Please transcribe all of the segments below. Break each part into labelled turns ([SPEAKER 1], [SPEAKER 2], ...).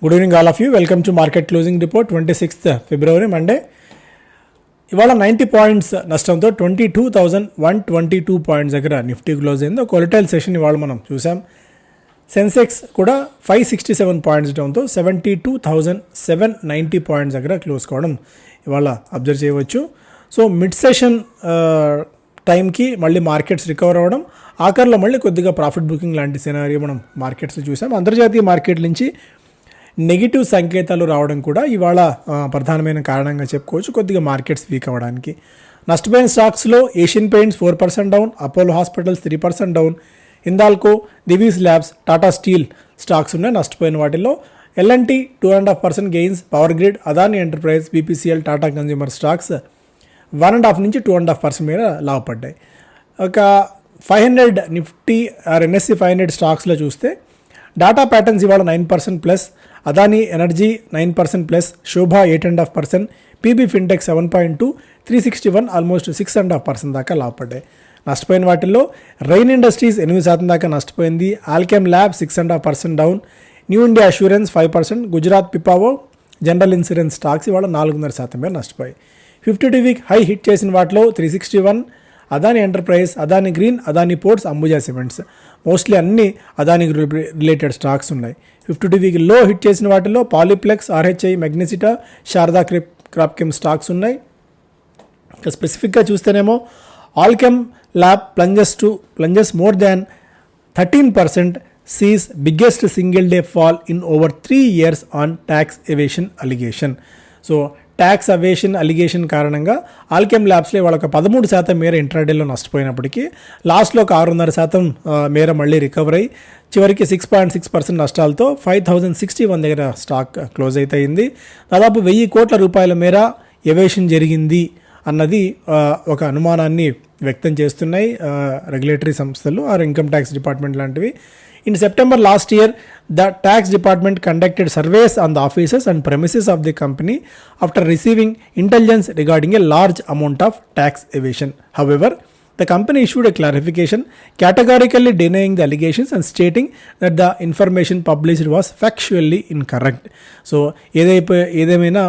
[SPEAKER 1] Good evening all of you. Welcome to market closing report 26th February Monday. ఇవాళ 90 points నష్టంతో 22,122 points దగ్గర Nifty close అయింది. ఒక volatile session ఇవాళ మనం చూసాం. సెన్సెక్స్ కూడా 567 పాయింట్స్ డౌన్తో 72,790 పాయింట్స్ దగ్గర క్లోజ్ కావడం ఇవాళ అబ్జర్వ్ చేయవచ్చు. సో మిడ్ సెషన్ టైంకి మళ్ళీ మార్కెట్స్ రికవర్ అవ్వడం, ఆఖరిలో మళ్ళీ కొద్దిగా ప్రాఫిట్ బుకింగ్ లాంటి సినారియో మనం మార్కెట్స్లో చూసాం. అంతర్జాతీయ మార్కెట్ నుంచి నెగిటివ్ సంకేతాలు రావడం కూడా ఇవాళ ప్రధానమైన కారణంగా చెప్పుకోవచ్చు కొద్దిగా మార్కెట్స్ వీక్ అవ్వడానికి. నష్టపోయిన స్టాక్స్లో Asian paints 4% down, Apollo hospitals 3% down, Hindalco, Divi's labs, Tata steel stocks ఉన్నాయి నష్టపోయిన వాటిల్లో. LNT 2.5% gains, power grid, Adani enterprise, BPCL, Tata consumer stocks 1.5 నుంచి 2.5% మేర లాభపడ్డాయి. ఒక 500 నిఫ్టీ ఎన్ఎస్సి 500 స్టాక్స్లో చూస్తే డాటా ప్యాటర్న్స్ ఇవాళ 9% ప్లస్, అదాని ఎనర్జీ 9% ప్లస్, శోభా 8.5%, పీబీ ఫిన్టెక్ 7.2, 361 ఆల్మోస్ట్ 6.5% దాకా లాభపడ్డాయి. నష్టపోయిన వాటిల్లో రైన్ ఇండస్ట్రీస్ 8% దాకా నష్టపోయింది, Alkem lab 6.5% down, new India assurance 5%, Gujarat Pipavav, general insurance stocks ఇవాళ 4.5% మేర నష్టపోయాయి. 52 వీక్ హై హిట్ చేసిన వాటిలో 361, Adani enterprise, Adani green, Adani ports, Ambuja cements, mostly అన్ని అదాని రిలేటెడ్ స్టాక్స్ ఉన్నాయి. 52 వీక్ లో హిట్ చేసిన వాటిలో Polyplex, RHI, Magnesita, Sharda Cropchem stocks ఉన్నాయి. స్పెసిఫిక్గా చూస్తేనేమో Alkem lab plunges more than 13%, sees biggest single day fall in over 3 years on tax evasion allegation. So tax evasion allegation కారణంగా ఆల్కెమ్ ల్యాబ్స్లో వాళ్ళ 13% మేర ఇంట్రాడేలో నష్టపోయినప్పటికీ లాస్ట్లో ఒక 6.5% మేర మళ్ళీ రికవర్ అయ్యి చివరికి 6.6% నష్టాలతో 5,061 దగ్గర స్టాక్ క్లోజ్ అయితే అయింది. దాదాపు 1,000 కోట్ల రూపాయల మేర ఎవేషన్ జరిగింది అన్నది ఒక అనుమానాన్ని వ్యక్తం చేస్తున్నాయి రెగ్యులేటరీ సంస్థలు ఆర్ ఇన్కమ్ ట్యాక్స్ డిపార్ట్మెంట్ లాంటివి. In September last year, the tax department conducted surveys on the offices and premises of the company after receiving intelligence regarding a large amount of tax evasion. However, the company issued a clarification categorically denying the allegations and stating that the information published was factually incorrect. So, ఏదేమైనా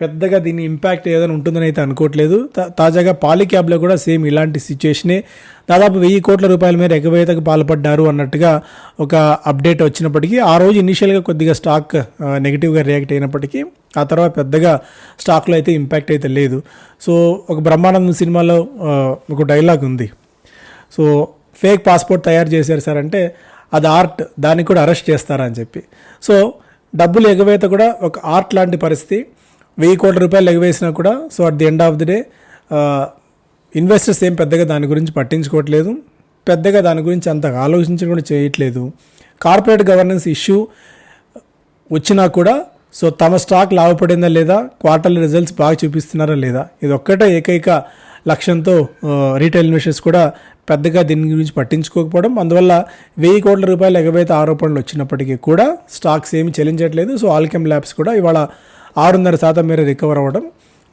[SPEAKER 1] పెద్దగా దీని impact ఏదైనా ఉంటుందని అయితే అనుకోవట్లేదు. తాజాగా పాలిక్యాబ్లో కూడా same ఇలాంటి సిచ్యుయేషనే, దాదాపు 1,000 కోట్ల రూపాయల మేర ఎగవేతకు పాల్పడ్డారు అన్నట్టుగా ఒక అప్డేట్ వచ్చినప్పటికీ ఆ రోజు ఇనీషియల్గా కొద్దిగా స్టాక్ నెగిటివ్గా రియాక్ట్ అయినప్పటికీ ఆ తర్వాత పెద్దగా స్టాక్లో అయితే ఇంపాక్ట్ అయితే లేదు. సో ఒక బ్రహ్మానందం సినిమాలో ఒక డైలాగ్ ఉంది, సో ఫేక్ పాస్పోర్ట్ తయారు చేశారు సార్ అంటే అది ఆర్ట్, దానికి కూడా అరెస్ట్ చేస్తారా అని చెప్పి. సో డబ్బులు ఎగవేత కూడా ఒక ఆర్ట్ లాంటి పరిస్థితి. 1,000 కోట్ల రూపాయలు ఎగవేసినా కూడా so at the end of the day investors ఏం పెద్దగా దాని గురించి పట్టించుకోవట్లేదు, పెద్దగా దాని గురించి అంత ఆలోచించడం కూడా చేయట్లేదు. కార్పొరేట్ గవర్నెన్స్ ఇష్యూ వచ్చినా కూడా సో తమ స్టాక్ లాభపడిందా లేదా, క్వార్టర్లీ రిజల్ట్స్ బాగా చూపిస్తున్నారా లేదా, ఇది ఒక్కటే ఏకైక లక్ష్యంతో రీటైల్ ఇన్వెస్టర్స్ కూడా పెద్దగా దీని గురించి పట్టించుకోకపోవడం, అందువల్ల 1,000 కోట్ల రూపాయలు ఎగవేత ఆరోపణలు వచ్చినప్పటికీ కూడా స్టాక్స్ ఏమి చెల్లించట్లేదు. సో ఆల్కెమ్ ల్యాబ్స్ కూడా ఇవాళ 6.5% మేర రికవర్ అవ్వడం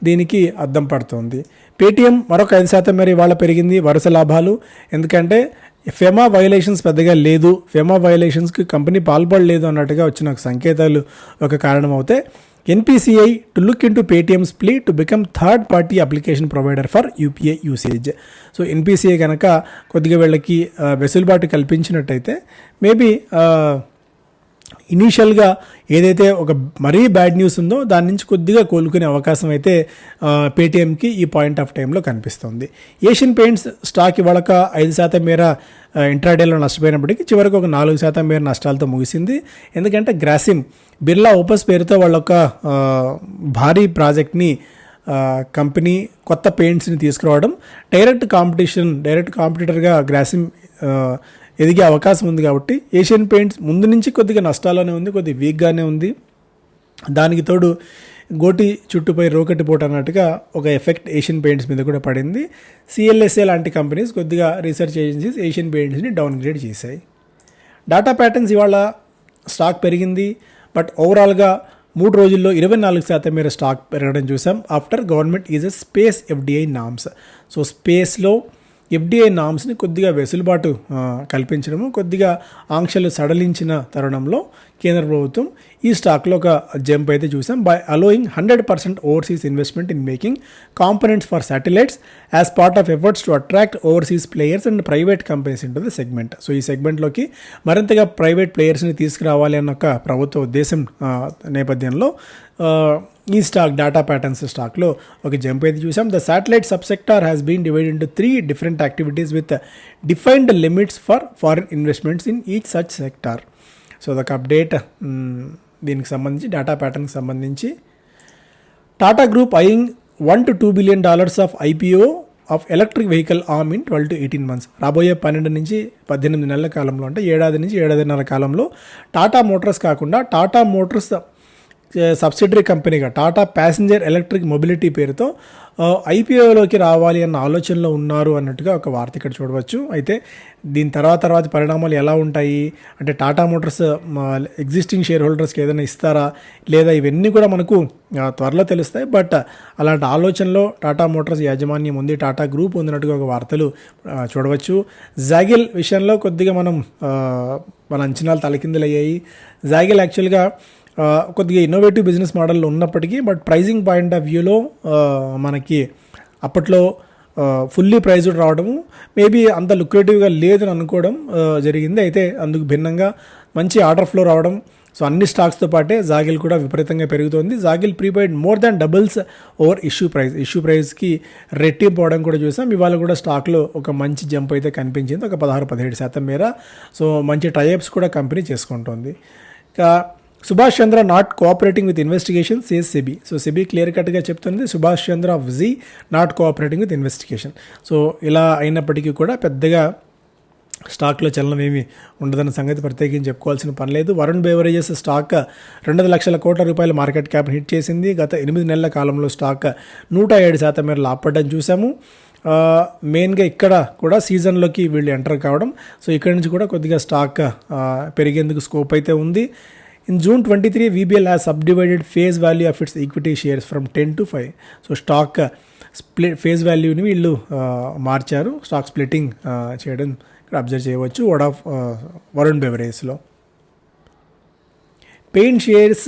[SPEAKER 1] దీనికి అద్దం పడుతోంది. పేటీఎం మరొక 5% మేర ఇవాళ పెరిగింది, వరుస లాభాలు. ఎందుకంటే ఫెమా వైలేషన్స్ పెద్దగా లేదు, ఫెమా వైలేషన్స్కి కంపెనీ పాల్పడలేదు అన్నట్టుగా వచ్చిన సంకేతాలు ఒక కారణం అవుతాయి. NPCI to look into Paytm's plea to become third party application provider for UPI usage. So NPCI కనుక కొద్దిగా వీళ్ళకి వెసులుబాటు కల్పించినట్టయితే మేబీ ఇనీషియల్గా ఏదైతే ఒక మరీ బ్యాడ్ న్యూస్ ఉందో దాని నుంచి కొద్దిగా కోలుకునే అవకాశం అయితే పేటీఎంకి ఈ పాయింట్ ఆఫ్ టైంలో కనిపిస్తుంది. ఏషియన్ పెయింట్స్ స్టాక్ ఇవాళ 5% మేర ఇంట్రాడేలో నష్టపోయినప్పటికీ చివరికి ఒక 4% మేర నష్టాలతో ముగిసింది. ఎందుకంటే గ్రాసిమ్ బిర్లా ఓపస్ పేరుతో వాళ్ళొక భారీ ప్రాజెక్ట్ని కంపెనీ కొత్త పెయింట్స్ని తీసుకురావడం, డైరెక్ట్ కాంపిటీటర్గా గ్రాసిమ్ ఎదిగే అవకాశం ఉంది. కాబట్టి ఏషియన్ పెయింట్స్ ముందు నుంచి కొద్దిగా నష్టాల్లోనే ఉంది, కొద్దిగా వీక్గానే ఉంది. దానికి తోడు గోటి చుట్టుపై రోకటి పోటు అన్నట్టుగా ఒక ఎఫెక్ట్ ఏషియన్ పెయింట్స్ మీద కూడా పడింది. సిఎల్ఎస్ఏ లాంటి కంపెనీస్ కొద్దిగా రీసెర్చ్ ఏజెన్సీస్ ఏషియన్ పెయింట్స్ని డౌన్గ్రేడ్ చేశాయి. డాటా ప్యాటర్న్స్ ఇవాళ స్టాక్ పెరిగింది, బట్ ఓవరాల్గా 3 రోజుల్లో 24% మేర స్టాక్ పెరగడం చూసాం after government is a space FDI norms. So స్పేస్లో ఎఫ్డిఐ నామ్స్ని కొద్దిగా వెసులుబాటు కల్పించడము, కొద్దిగా ఆంక్షలు సడలించిన తరుణంలో కేంద్ర ప్రభుత్వం ఈ స్టాక్లో ఒక జంప్ అయితే చూసాం. By allowing 100% overseas investment in making components for satellites as part of efforts to attract overseas players and private companies in to the segment. So ఈ సెగ్మెంట్లోకి మరింతగా ప్రైవేట్ ప్లేయర్స్ని తీసుకురావాలి అన్న ఒక ప్రభుత్వ ఉద్దేశం నేపథ్యంలో ఈ స్టాక్ డాటా ప్యాటర్న్స్ స్టాక్లో ఒక జంప్ అయితే చూసాం. The satellite sub sector has been divided into 3 different activities with defined limits for foreign investments in each such sector. So అదొక అప్డేట్ దీనికి సంబంధించి, డేటా ప్యాటర్న్కి సంబంధించి. Tata group eyeing $1 to $2 billion of IPO of electric vehicle arm in 12 to 18 months. రాబోయే 12 నుంచి 18 నెలల కాలంలో, అంటే ఏడాది నుంచి ఏడాదిన్నర కాలంలో టాటా మోటార్స్ కాకుండా టాటా మోటార్స్ సబ్సిడరీ కంపెనీగా టాటా ప్యాసింజర్ ఎలక్ట్రిక్ మొబిలిటీ పేరుతో ఐపీఓలోకి రావాలి అన్న ఆలోచనలో ఉన్నారు అన్నట్టుగా ఒక వార్త ఇక్కడ చూడవచ్చు. అయితే దీని తర్వాత పరిణామాలు ఎలా ఉంటాయి అంటే టాటా మోటార్స్ ఎగ్జిస్టింగ్ షేర్ హోల్డర్స్కి ఏదైనా ఇస్తారా లేదా, ఇవన్నీ కూడా మనకు త్వరలో తెలుస్తాయి. బట్ అలాంటి ఆలోచనలో టాటా మోటార్స్ యాజమాన్యం ఉంది, టాటా గ్రూప్ ఉందినట్టుగా ఒక వార్తలు చూడవచ్చు. జాగిల్ విషయంలో కొద్దిగా మన అంచనాలు తలకిందులయ్యాయి. జాగిల్ యాక్చువల్గా కొద్దిగా ఇన్నోవేటివ్ బిజినెస్ మోడల్లో ఉన్నప్పటికీ బట్ ప్రైజింగ్ పాయింట్ ఆఫ్ వ్యూలో మనకి అప్పట్లో ఫుల్లీ ప్రైజ్డ్ రావడము మేబీ అంత లుక్రేటివ్గా లేదని అనుకోవడం జరిగింది. అయితే అందుకు భిన్నంగా మంచి ఆర్డర్ ఫ్లో రావడం, సో అన్ని స్టాక్స్తో పాటే జాగిల్ కూడా విపరీతంగా పెరుగుతోంది. జాగిల్ prepaid more than doubles over issue ప్రైస్కి రెట్టింపు అవడం కూడా చూసాం. ఇవాళ కూడా స్టాక్లో ఒక మంచి జంప్ అయితే కనిపించింది, ఒక 16-17% మేర. సో మంచి టైఅప్స్ కూడా కంపెనీ చేసుకుంటోంది. ఇక Subhash Chandra not cooperating with investigation says SEBI. So SEBI clear కట్గా చెప్తుంది Subhash Chandra of Zee not cooperating with investigation. So ఇలా అయినప్పటికీ కూడా పెద్దగా స్టాక్లో చలనం ఏమీ ఉండదన్న సంగతి ప్రత్యేకించి చెప్పుకోవాల్సిన పని లేదు. వరుణ్ బెవరేజెస్ స్టాక్ 200 లక్షల కోట్ల రూపాయల మార్కెట్ క్యాప్ హిట్ చేసింది. గత 8 నెలల కాలంలో స్టాక్ 107% మేర లాభపడ్డం చూసాము. మెయిన్గా ఇక్కడ కూడా సీజన్లోకి వీళ్ళు ఎంటర్ కావడం, సో ఇక్కడ నుంచి కూడా కొద్దిగా స్టాక్ పెరిగేందుకు స్కోప్ అయితే ఉంది. In June 23, VBL has subdivided face value of its equity shares from 10 to 5. So stock split face వాల్యూని వీళ్ళు మార్చారు, స్టాక్ స్ప్లిట్టింగ్ చేయడం ఇక్కడ అబ్జర్వ్ చేయవచ్చు వరుణ్ బెవరేజ్లో. Paint shares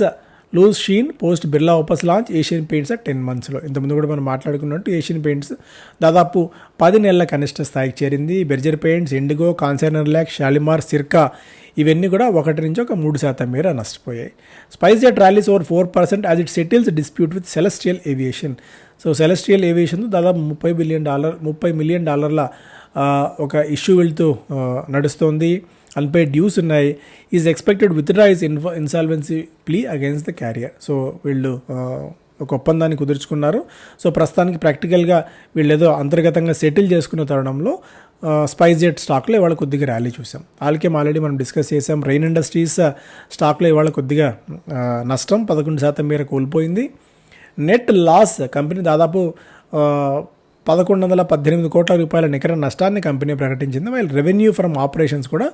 [SPEAKER 1] lose sheen post Birla Opus launch Asian Paints 10 monthsలో. ఇంతకుముందు కూడా మనం మాట్లాడుకున్నట్టు ఏషియన్ పెయింట్స్ దాదాపు 10 నెలల కనిష్ట స్థాయికి చేరింది. బెర్జర్ పెయింట్స్, ఇండిగో, కాన్సర్నర్ ల్యాక్, షాలిమార్, సిర్కా ఇవన్నీ కూడా 1 నుంచి 3% మేర నష్టపోయాయి. SpiceJet rallies over 4% as it settles dispute with Celestial Aviation. So Celestial Aviation దాదాపు $30 మిలియన్ ఒక ఇష్యూ వెళ్తూ నడుస్తోంది. అన్పేడ్ డ్యూస్ ఉన్నాయి. Is expected withdraw is insolvency plea against the carrier. So వీళ్ళు ఒక ఒప్పందాన్ని కుదుర్చుకున్నారు. సో ప్రస్తుతానికి ప్రాక్టికల్గా వీళ్ళు ఏదో అంతర్గతంగా సెటిల్ చేసుకున్న తరుణంలో స్పైస్ జెట్ స్టాక్లో ఇవాళ కొద్దిగా ర్యాలీ చూసాం. ఆల్కేమ్ ఆల్రెడీ మనం డిస్కస్ చేసాం. రెయిన్ ఇండస్ట్రీస్ స్టాక్లో ఇవాళ కొద్దిగా నష్టం 11% మేర కోల్పోయింది. నెట్ లాస్ కంపెనీ దాదాపు 1,118 కోట్ల రూపాయల నికర నష్టాన్ని కంపెనీ ప్రకటించింది. వైల్ రెవెన్యూ ఫ్రమ్ ఆపరేషన్స్ కూడా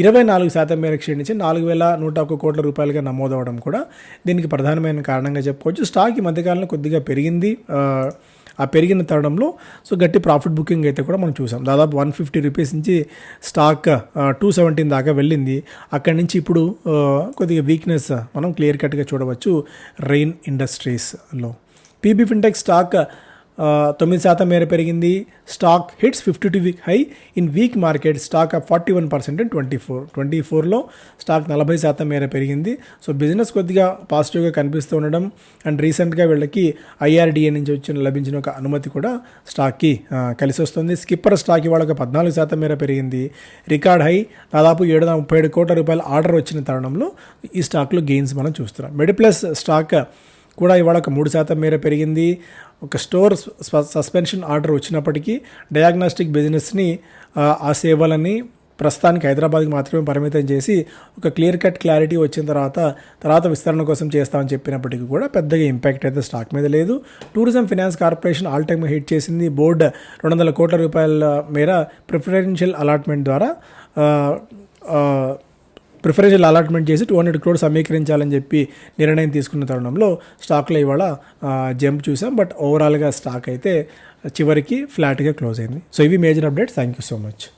[SPEAKER 1] 24% మేర క్షీణించి 4,101 కోట్ల రూపాయలుగా నమోదవడం కూడా దీనికి ప్రధానమైన కారణంగా చెప్పుకోవచ్చు. స్టాక్ ఈ మధ్యకాలంలో కొద్దిగా పెరిగింది. ఆ పెరిగిన తరుణంలో సో గట్టి ప్రాఫిట్ బుకింగ్ అయితే కూడా మనం చూసాం. దాదాపు 150 రూపీస్ నుంచి స్టాక్ 217 దాకా వెళ్ళింది. అక్కడి నుంచి ఇప్పుడు కొద్దిగా వీక్నెస్ మనం క్లియర్ కట్గా చూడవచ్చు రెయిన్ ఇండస్ట్రీస్లో. పీబీ ఫిన్టెక్ స్టాక్ 9% మేర పెరిగింది. Stock hits 52-week high in weak market. Stock 41% in 24లో స్టాక్ 40% మేర పెరిగింది. సో బిజినెస్ కొద్దిగా పాజిటివ్గా కనిపిస్తూ ఉండడం అండ్ రీసెంట్గా వీళ్ళకి IRDA నుంచి లభించిన ఒక అనుమతి కూడా స్టాక్కి కలిసి వస్తుంది. స్కిప్పర్ స్టాక్ ఇవాళ 14% మేర పెరిగింది. రికార్డ్ హై దాదాపు 737 కోట్ల రూపాయల ఆర్డర్ వచ్చిన తరుణంలో ఈ స్టాక్లో గెయిన్స్ మనం చూస్తున్నాం. మెడిప్లస్ స్టాక్ కూడా ఇవాళ 3% మేర పెరిగింది. ఒక స్టోర్ సస్పెన్షన్ ఆర్డర్ వచ్చినప్పటికీ డయాగ్నోస్టిక్ బిజినెస్ని ఆ సేవలని ప్రస్తుతానికి హైదరాబాద్కి మాత్రమే పరిమితం చేసి ఒక క్లియర్ కట్ క్లారిటీ వచ్చిన తర్వాత విస్తరణ కోసం చేస్తామని చెప్పినప్పటికీ కూడా పెద్దగా ఇంపాక్ట్ అయితే స్టాక్ మీద లేదు. Tourism finance corporation all time hit చేసింది. బోర్డు 200 కోట్ల రూపాయల మేర ప్రిఫరెన్షియల్ అలాట్మెంట్ ద్వారా ప్రిఫరెన్షియల్ అలాట్మెంట్ చేసి 200 crores సమీకరించాలని చెప్పి నిర్ణయం తీసుకున్న తరుణంలో స్టాక్లో ఇవాళ జంప్ చూసాం. బట్ ఓవరాల్గా స్టాక్ అయితే చివరికి ఫ్లాట్గా క్లోజ్ అయింది. సో ఇవి major updates. Thank you so much.